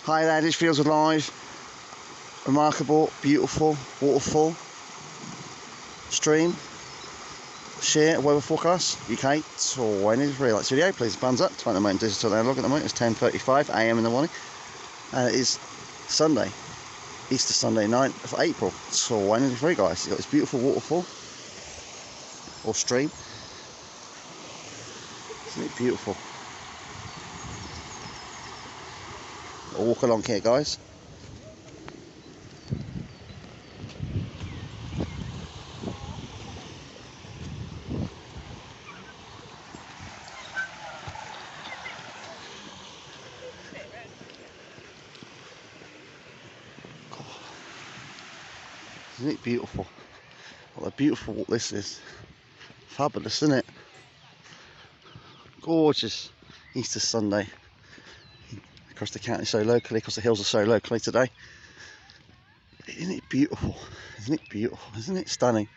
Hi there, this feels alive. Remarkable, beautiful waterfall, stream, SHERE, weather forecast, UK 23. Like this video, please thumbs up. 20 moment digital analog at the moment. It's 10:35 AM in the morning. And it is Sunday, Easter Sunday, 9th of April 23, guys. You've got this beautiful waterfall, or stream. Isn't it beautiful? I'll walk along here, guys. Isn't it beautiful? What a beautiful walk this is. Fabulous, isn't it? Gorgeous Easter Sunday. Across the county so locally, across the hills are so locally today. Isn't it beautiful? Isn't it beautiful? Isn't it stunning?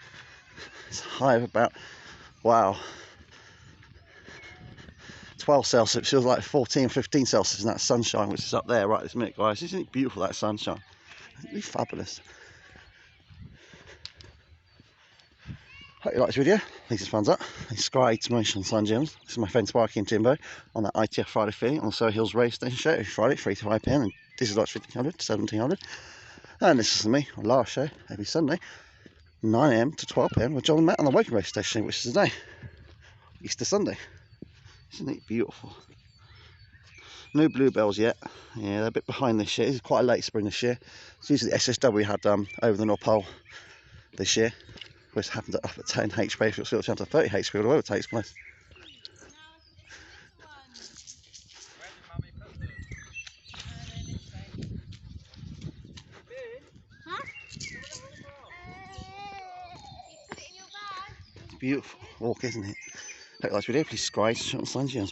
It's high of about, wow, 12 Celsius. It feels like 14, 15 Celsius in that sunshine, which is up there right this minute, guys. Isn't it beautiful, that sunshine? Isn't it fabulous? Hope you like this video. Please thumbs up. Subscribe to my Sun Gems. This is my friend Sparky and Jimbo on that ITF Friday feeding on the Surrey Hills race station show every Friday, 3 to 5 PM. And this is like 1500 to 1700. And this is me on last show every Sunday, 9 AM to 12 PM with John and Matt on the Woking race station, which is today, Easter Sunday. Isn't it beautiful? No bluebells yet. Yeah, they're a bit behind this year. It's quite a late spring this year. It's usually the SSW we had over the North Pole this year, which happened up at 10 HP, if it's down to 30 HP, or whatever it takes place. It's a beautiful walk, isn't it? Hope you like this video. Please subscribe to Sun Gems.